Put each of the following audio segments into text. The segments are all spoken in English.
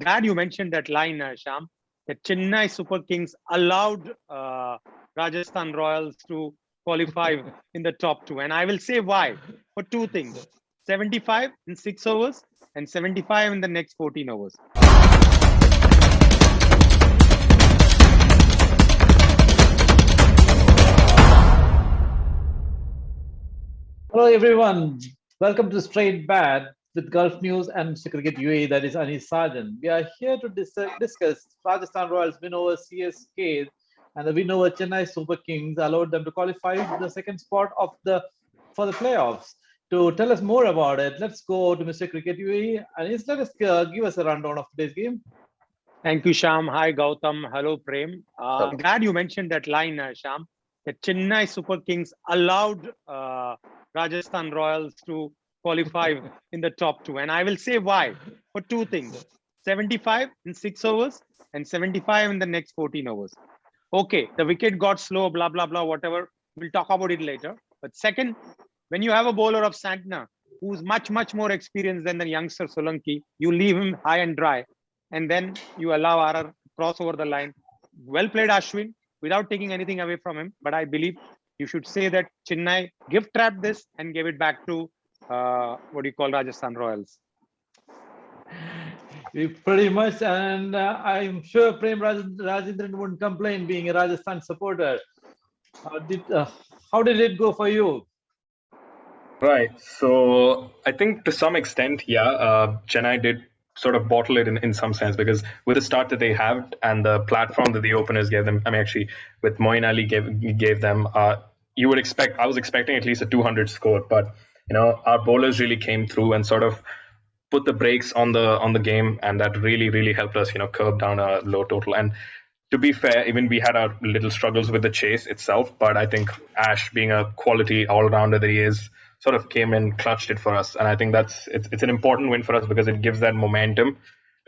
Glad you mentioned that line, Sham, that Chennai Super Kings allowed Rajasthan Royals to qualify in the top two. And I will say why. For two things: 75 in 6 overs and 75 in the next 14 overs. Hello, everyone. Welcome to Straight Bat with Gulf News and Mr. Cricket UAE, that is Anis Sarjan. We are here to discuss Rajasthan Royals win over CSK and the win over Chennai Super Kings allowed them to qualify to the second spot for the playoffs. To tell us more about it, let's go to Mr. Cricket UAE. Anis, let us give us a rundown of today's game. Thank you, Sham. Hi, Gautam. Hello, Prem. Glad you mentioned that line, Sham, that Chennai Super Kings allowed Rajasthan Royals to qualify in the top two. And I will say why. For two things: 75 in 6 overs and 75 in the next 14 overs. Okay, the wicket got slow, blah, blah, blah, whatever. We'll talk about it later. But second, when you have a bowler of Santner, who's much, much more experienced than the youngster Solanki, you leave him high and dry. And then you allow RR cross over the line. Well played, Ashwin, without taking anything away from him. But I believe you should say that Chennai gift trapped this and gave it back to Rajasthan Royals. Pretty much, and I'm sure Prem Rajendran wouldn't complain being a Rajasthan supporter. How did it go for you? Right. So I think to some extent, Chennai did sort of bottle it in some sense, because with the start that they have and the platform that the openers gave them, actually with Moeen Ali gave them, I was expecting at least a 200 score, but our bowlers really came through and sort of put the brakes on the game, and that really helped us curb down a low total. And to be fair, even we had our little struggles with the chase itself, but I think Ash, being a quality all-rounder that he is, sort of came in, clutched it for us. And I think it's an important win for us because it gives that momentum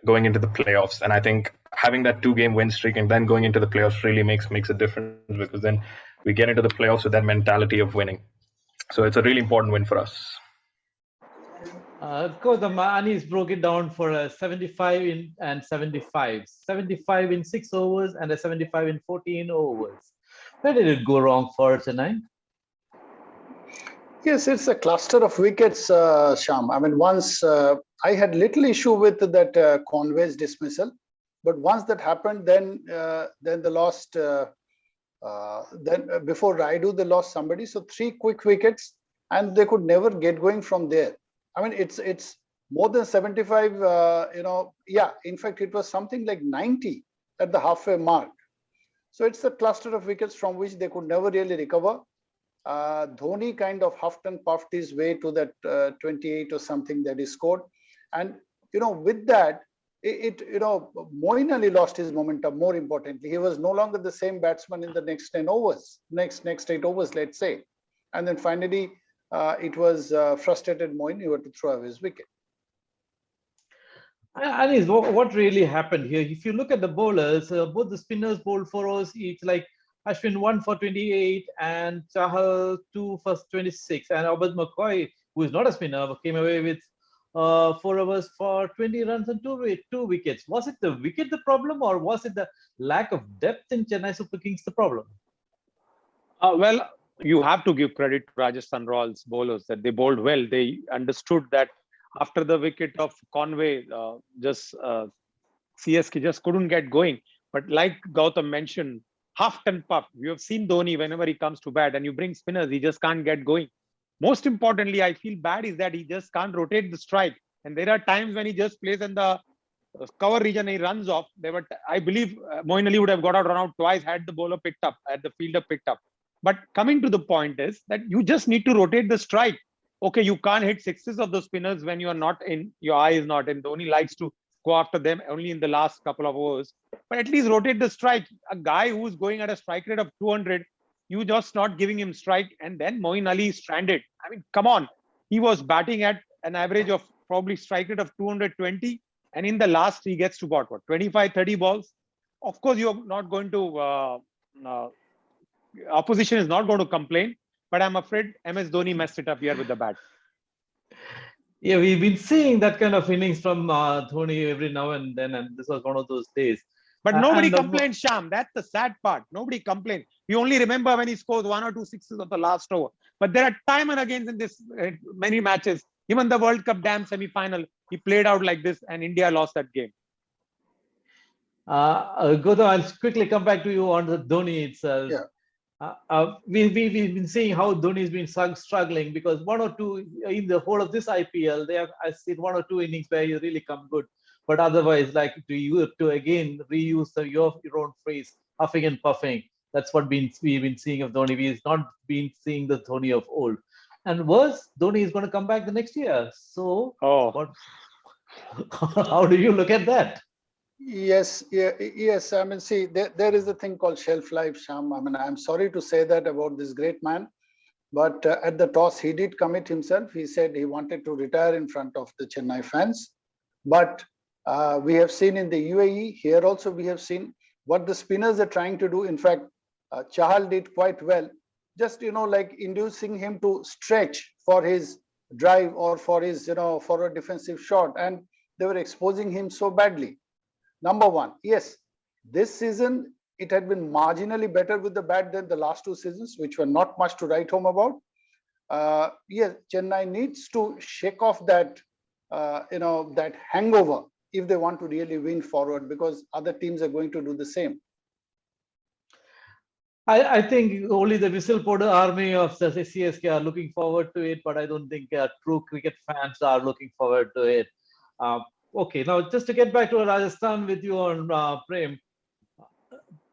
going into the playoffs. And I think having that 2-game win streak and then going into the playoffs really makes a difference, because then we get into the playoffs with that mentality of winning. So it's a really important win for us. Of course, the Anis broke it down for a 75 and 75. 75 in 6 overs and a 75 in 14 overs. Where did it go wrong for Chennai? Yes, it's a cluster of wickets, Sham. I mean, once I had little issue with that Conway's dismissal, but once that happened, then they lost. Then before Raidu, they lost somebody. So 3 quick wickets, and they could never get going from there. I mean, it's more than 75. In fact, it was something like 90 at the halfway mark. So it's a cluster of wickets from which they could never really recover. Dhoni kind of huffed and puffed his way to that 28 or something that he scored, and with that, Moeen Ali lost his momentum. More importantly, he was no longer the same batsman in the next 10 overs, next 8 overs, let's say, and then finally it was frustrated Moeen who had to throw away his wicket. Anis, what really happened here? If you look at the bowlers, both the spinners bowled 4 overs each, like Ashwin 1 for 28 and Chahal 2 for 26. And Abid McCoy, who is not a spinner, came away with 4 overs for 20 runs and 2 wickets. Was it the wicket the problem, or was it the lack of depth in Chennai Super Kings the problem? Well, you have to give credit to Rajasthan Royals bowlers that they bowled well. They understood that after the wicket of Conway, CSK just couldn't get going. But like Gautam mentioned, huffed and puffed. You have seen Dhoni whenever he comes to bat and you bring spinners, he just can't get going. Most importantly, I feel bad is that he just can't rotate the strike. And there are times when he just plays in the cover region and he runs off. I believe Moeen Ali would have got out, run out twice had the bowler picked up, had the fielder picked up. But coming to the point is that you just need to rotate the strike. Okay, you can't hit sixes of the spinners when you are not in, your eye is not in. Dhoni likes to go after them only in the last couple of overs. But at least rotate the strike. A guy who's going at a strike rate of 200, you just not giving him strike, and then Moeen Ali is stranded. I mean, come on. He was batting at an average of probably strike rate of 220, and in the last he gets to what 25, 30 balls. Of course, you're not going to, opposition is not going to complain, but I'm afraid MS Dhoni messed it up here with the bat. Yeah, we've been seeing that kind of innings from Dhoni every now and then, and this was one of those days. But nobody And complained, Sham. That's the sad part. Nobody complained. We only remember when he scores 1 or 2 sixes of the last over. But there are time and again in this many matches, even the World Cup damn semi-final, he played out like this, and India lost that game. Gautam, I'll quickly come back to you on the Dhoni itself. Yeah. We've been seeing how Dhoni has been struggling because one or two in the whole of this IPL, I've seen 1 or 2 innings where he really come good. But otherwise, like to again reuse your own phrase, huffing and puffing. That's what we've been seeing of Dhoni. We've not been seeing the Dhoni of old. And worse, Dhoni is going to come back the next year. So, how do you look at that? Yes, yes. I mean, see, there is a thing called shelf life, Sham. I mean, I'm sorry to say that about this great man, but at the toss, he did commit himself. He said he wanted to retire in front of the Chennai fans. But we have seen in the UAE, here also we have seen what the spinners are trying to do. In fact, Chahal did quite well, just, like inducing him to stretch for his drive or for his, for a defensive shot. And they were exposing him so badly. Number one, yes, this season it had been marginally better with the bat than the last 2 seasons, which were not much to write home about. Yes, Chennai needs to shake off that, that hangover if they want to really win forward, because other teams are going to do the same. I think only the whistle-blower army of the CSK are looking forward to it, but I don't think true cricket fans are looking forward to it. Okay, now just to get back to Rajasthan with you on Prem,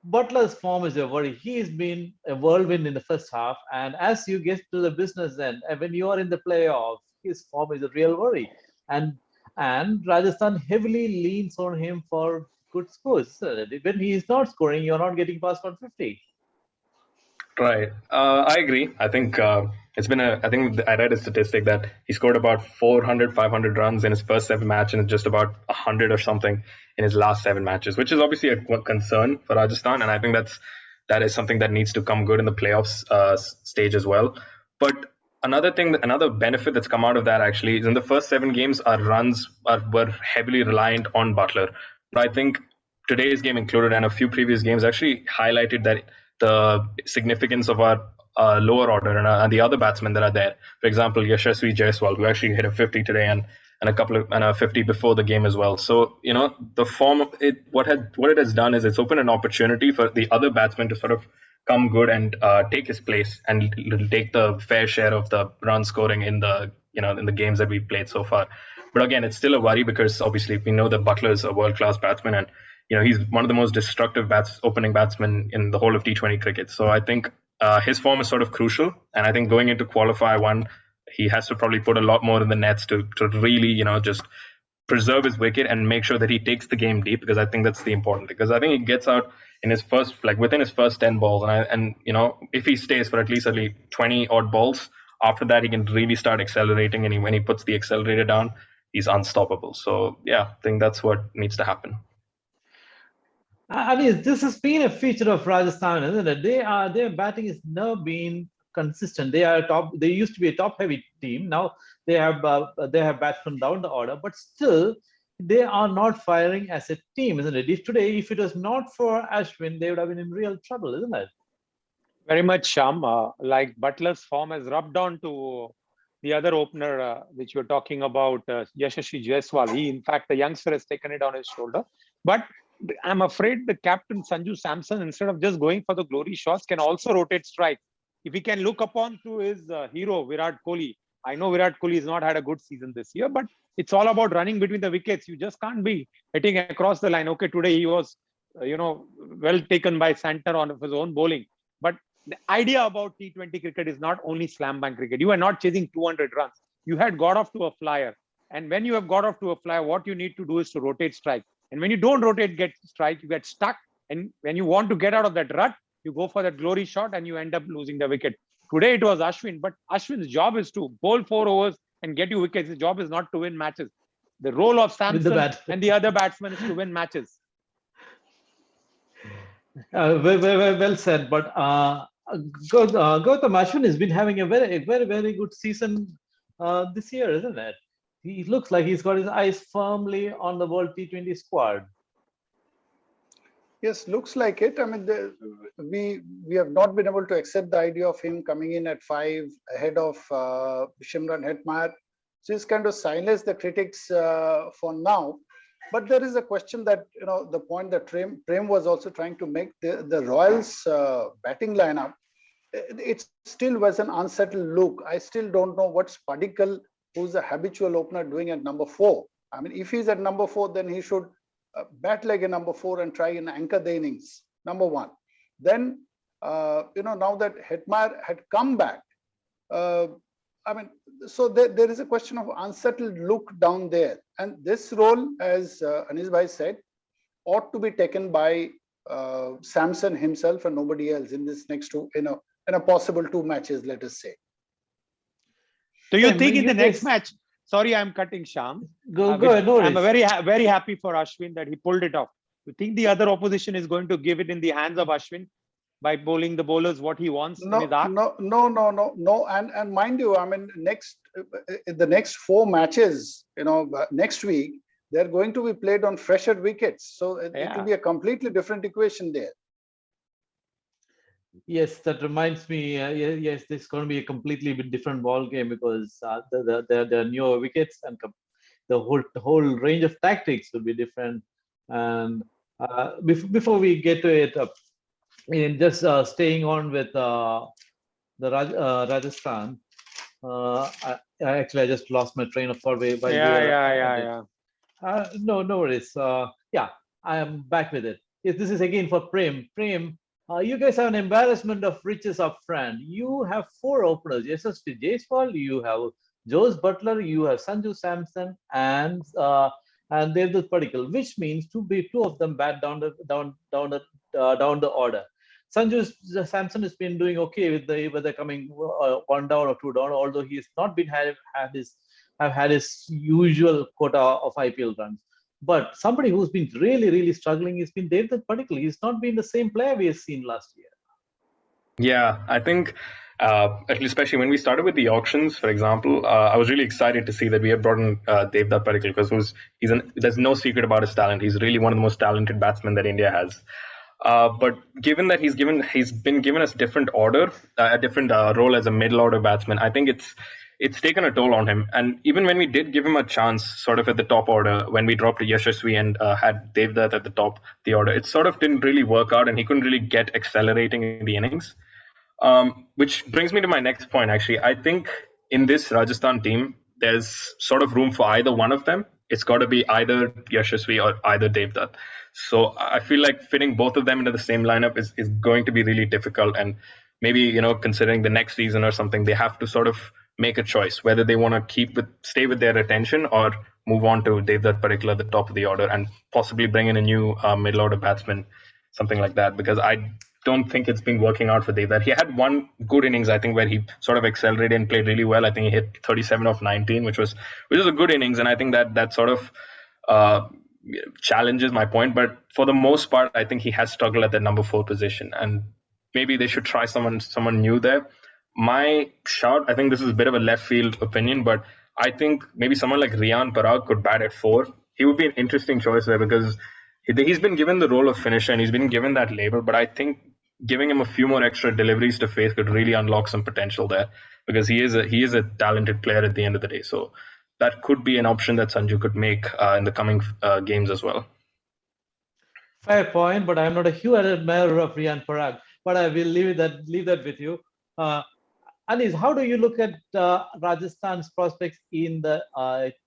Butler's form is a worry. He's been a whirlwind in the first half, and as you get to the business end, and when you are in the playoffs, his form is a real worry. And Rajasthan heavily leans on him for good scores. When he is not scoring, you're not getting past 150. Right. I agree. I think it's been I think I read a statistic that he scored about 400, 500 runs in his first 7 matches and just about 100 or something in his last 7 matches, which is obviously a concern for Rajasthan. And I think that is something that needs to come good in the playoffs stage as well. But another benefit that's come out of that actually is in the first 7 games, our runs were heavily reliant on Butler. But I think today's game included and a few previous games actually highlighted that the significance of our lower order and the other batsmen that are there. For example, Yashasvi Jaiswal, who actually hit a 50 today and a 50 before the game as well. So the form of it, what it has done is it's opened an opportunity for the other batsmen to sort of come good and take his place and take the fair share of the run scoring in the in the games that we've played so far. But again, it's still a worry because obviously we know that Butler is a world-class batsman and he's one of the most destructive opening batsmen in the whole of T20 cricket. So I think his form is sort of crucial. And I think going into qualifier 1, he has to probably put a lot more in the nets to really, just preserve his wicket and make sure that he takes the game deep, because I think that's the important. Because I think he gets out in his first, within his first 10 balls. And if he stays for at least 20 odd balls, after that, he can really start accelerating. And when he puts the accelerator down, he's unstoppable. So, yeah, I think that's what needs to happen. I mean, this has been a feature of Rajasthan, isn't it? Their batting has never been consistent. They used to be a top-heavy team. Now they have batsmen down the order, but still they are not firing as a team, isn't it? If it was not for Ashwin, they would have been in real trouble, isn't it? Very much, Sham. Like Butler's form has rubbed on to the other opener, which you're talking about, Yashasvi Jaiswal. In fact, the youngster has taken it on his shoulder. But I'm afraid the captain, Sanju Samson, instead of just going for the glory shots, can also rotate strike. If he can look upon to his hero, Virat Kohli. I know Virat Kohli has not had a good season this year, but it's all about running between the wickets. You just can't be hitting across the line. Okay, today he was, well taken by center on his own bowling. But the idea about T20 cricket is not only slam bang cricket. You are not chasing 200 runs. You had got off to a flyer. And when you have got off to a flyer, what you need to do is to rotate strike. And when you don't rotate strike, you get stuck. And when you want to get out of that rut, you go for that glory shot and you end up losing the wicket. Today it was Ashwin, but Ashwin's job is to bowl 4 overs and get you wickets. His job is not to win matches. The role of Samson and the other batsmen is to win matches. Well said. But Gautam, Ashwin has been having a very, very, very good season this year, isn't it? he looks like he's got his eyes firmly on the World T20 squad. Yes, looks like it. I mean, we have not been able to accept the idea of him coming in at 5 ahead of Shimran Hetmeyer. So he's kind of silenced the critics for now. But there is a question that, the point that Prem was also trying to make, the Royals batting lineup, it still was an unsettled look. I still don't know what's Padikkal, who's a habitual opener, doing at number 4. I mean, if he's at number 4, then he should bat like a number 4 and try and anchor the innings, number 1. Then, now that Hetmeyer had come back, I mean, so there is a question of unsettled look down there. And this role, as Anish Bhai said, ought to be taken by Samson himself and nobody else in this next two, in a possible 2 matches, let us say. Do you think in the next match? Sorry, I'm cutting Sham. Go ahead. No, I'm very happy for Ashwin that he pulled it off. You think the other opposition is going to give it in the hands of Ashwin by bowling the bowlers what he wants in his arc? No. And mind you, I mean, the next 4 matches, next week, they're going to be played on fresher wickets. So it will be a completely different equation there. Yes, that reminds me. Yes, this is going to be a completely different ball game because there are newer wickets and the whole range of tactics will be different. And before we get to it, just staying on with the Rajasthan. I just lost my train of thought. No worries. I am back with it. Yes, this is again for Prem. Prem. You guys have an embarrassment of riches up front. You have 4 openers. Yashasvi Jaiswal, you have Jose Butler, you have Sanju Samson, and Devdutt Padikkal, which means two of them bat down the order. Sanju Samson has been doing okay with the coming 1 down or 2 down, although he has not been had his usual quota of IPL runs. But somebody who's been really struggling has been Devdutt Padikkal. He's not been the same player we have seen last year. Yeah, I think, especially when we started with the auctions, for example, I was really excited to see that we have brought in Devdutt Padikkal because there's no secret about his talent. He's really one of the most talented batsmen that India has. But given that he's been given us different order, a different role as a middle order batsman, I think it's taken a toll on him. And even when we did give him a chance, sort of at the top order, when we dropped Yashasvi and had Devdutt at the top the order, it sort of didn't really work out, and he couldn't really get accelerating in the innings. Which brings me to my next point. Actually, I think in this Rajasthan team, there's sort of room for either one of them. It's got to be either Yashasvi or either Devdutt. So I feel like fitting both of them into the same lineup is going to be really difficult. And maybe, considering the next season or something, they have to sort of make a choice whether they want to stay with their attention or move on to Devdutt Padikkal at the top of the order and possibly bring in a new middle order batsman, something like that. Because I don't think it's been working out for Devdutt. He had 1 good innings, I think, where he sort of accelerated and played really well. I think he hit 37 of 19, which was a good innings, and I think that sort of challenges my point. But for the most part, I think he has struggled at the number 4 position, and maybe they should try someone new there. My shout, I think this is a bit of a left field opinion, but I think maybe someone like Riyan Parag could bat at 4. He would be an interesting choice there because he's been given the role of finisher and he's been given that label, but I think giving him a few more extra deliveries to face could really unlock some potential there because he is a talented player at the end of the day. So that could be an option that Sanju could make in the coming games as well. Fair point, but I'm not a huge admirer of Riyan Parag, but I will leave that with you. Anis, how do you look at Rajasthan's prospects in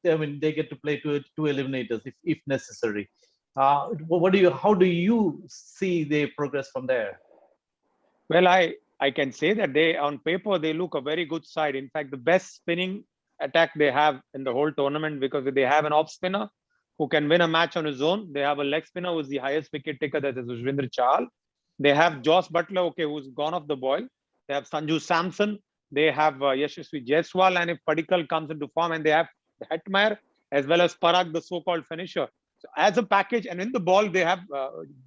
when they get to play two eliminators if necessary? How do you see they progress from there? Well, I can say that on paper they look a very good side. In fact, the best spinning attack they have in the whole tournament, because they have an off spinner who can win a match on his own. They have a leg spinner who's the highest wicket taker, that is Yuzvendra Chahal. They have Jose Butler, who's gone off the boil. They have Sanju Samson. They have Yashasvi Jaiswal, and if Padikkal comes into form, and they have Hetmeyer as well as Parag, the so-called finisher. So as a package, and in the ball they have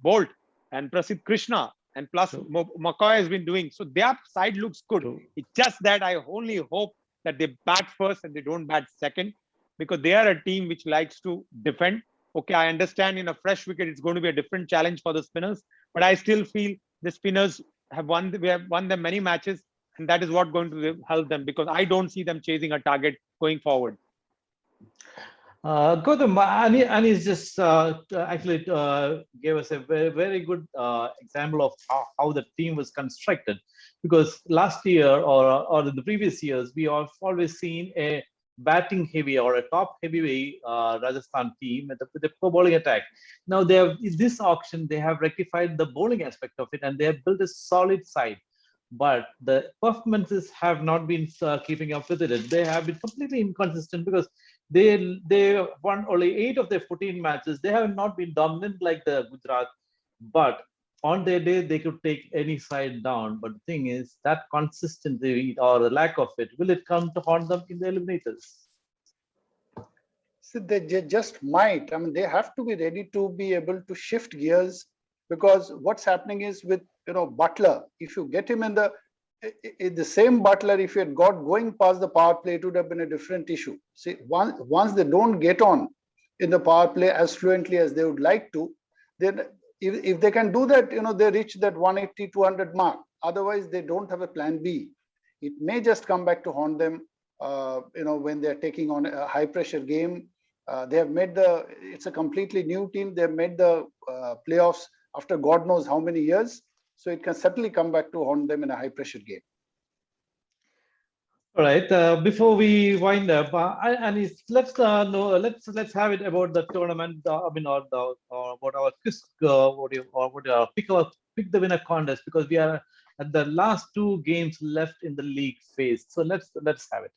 Bolt and Prasidh Krishna, and plus McCoy has been doing. So their side looks good. It's just that I only hope that they bat first and they don't bat second, because they are a team which likes to defend. Okay, I understand in a fresh wicket, it's going to be a different challenge for the spinners, but I still feel the spinners we have won them many matches, and that is what going to help them, because I don't see them chasing a target going forward. Gautam, Anis just actually gave us a very, very good example of how the team was constructed. Because last year or the previous years, we have always seen a batting heavy or a top heavy Rajasthan team with a bowling attack. Now they have in this auction they have rectified the bowling aspect of it and they have built a solid side. But the performances have not been keeping up with it. They have been completely inconsistent because they won only 8 of their 14 matches. They have not been dominant like the Gujarat, but on their day they could take any side down. But the thing is that consistency or the lack of it, will it come to haunt them in the eliminators? So they just might. I mean, they have to be ready to be able to shift gears, because what's happening is with Butler, if you get him in the same Butler, if he had got going past the power play, it would have been a different issue. See, once they don't get on in the power play as fluently as they would like to, then if they can do that, they reach that 180, 200 mark. Otherwise, they don't have a plan B. It may just come back to haunt them, when they're taking on a high pressure game. They have made it's a completely new team. They've made the playoffs after God knows how many years. So it can certainly come back to haunt them in a high pressure game. All right. Before we wind up, let's have it about the tournament. About our pick the winner contest, because we are at the last 2 games left in the league phase. So let's have it.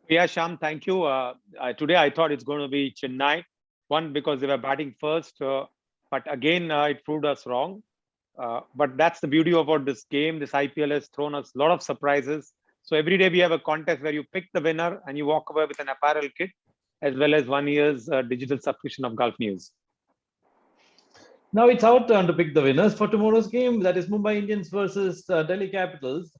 Yeah, Sham, thank you. Today I thought it's going to be Chennai. One, because they were batting first, but again it proved us wrong. But that's the beauty about this game. This IPL has thrown us a lot of surprises. So every day we have a contest where you pick the winner and you walk away with an apparel kit, as well as 1 year's digital subscription of Gulf News. Now it's our turn to pick the winners for tomorrow's game. That is Mumbai Indians versus Delhi Capitals.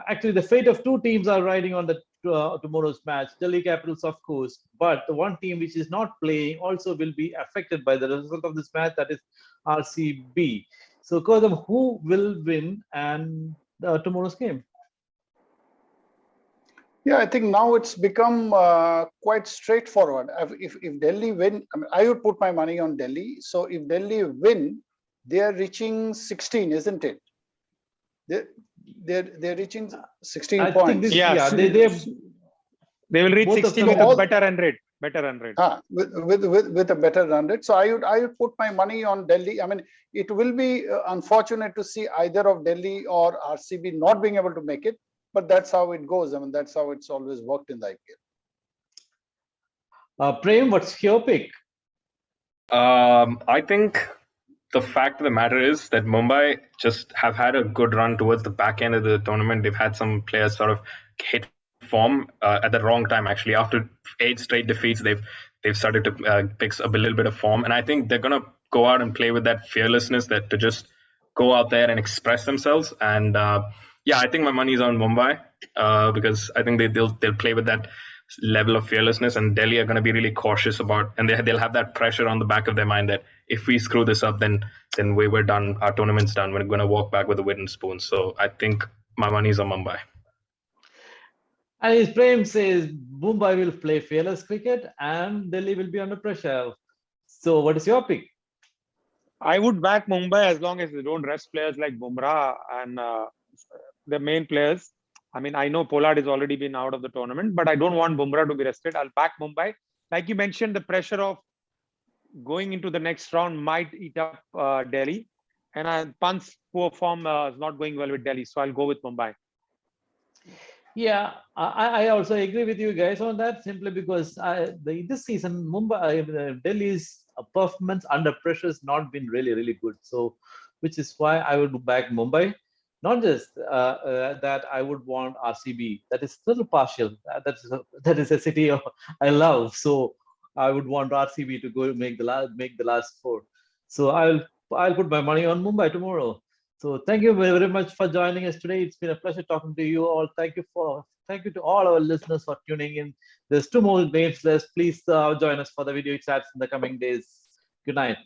Actually, the fate of 2 teams are riding on the tomorrow's match. Delhi Capitals, of course, but the one team which is not playing also will be affected by the result of this match. That is RCB. So, Gautam, who will win and tomorrow's game? Yeah, I think now it's become quite straightforward. If Delhi win, I would put my money on Delhi. So if Delhi win, they are reaching 16, isn't it? They're reaching 16 points. They will reach 16 with a better run rate. With a better run rate. So I would put my money on Delhi. I mean, it will be unfortunate to see either of Delhi or RCB not being able to make it, but that's how it goes. I mean, that's how it's always worked in the IPL. Prem, what's your pick? I think the fact of the matter is that Mumbai just have had a good run towards the back end of the tournament. They've had some players sort of hit form at the wrong time. Actually, after 8 straight defeats, they've started to pick up a little bit of form, and I think they're gonna go out and play with that fearlessness, that to just go out there and express themselves. And I think my money's on Mumbai because I think they'll play with that level of fearlessness, and Delhi are going to be really cautious about, and they'll have that pressure on the back of their mind that if we screw this up, then we're done. Our tournament's done. We're going to walk back with a wooden spoon. So I think my money's on Mumbai. And his Prem says Mumbai will play fearless cricket and Delhi will be under pressure. So what is your pick? I would back Mumbai as long as they don't rest players like Bumrah and the main players. I mean, I know Pollard has already been out of the tournament, but I don't want Bumrah to be rested. I'll back Mumbai. Like you mentioned, the pressure of going into the next round might eat up Delhi. And Pant's poor form is not going well with Delhi. So I'll go with Mumbai. Yeah, I also agree with you guys on that, simply because this season, Delhi's performance under pressure has not been really good. So, which is why I would back Mumbai. Not just that I would want RCB. That is still partial. That is a city I love. So I would want RCB to go make the last 4. So I'll put my money on Mumbai tomorrow. So thank you very, very much for joining us today. It's been a pleasure talking to you all. Thank you to all our listeners for tuning in. There's 2 more games left. Please join us for the video chats in the coming days. Good night.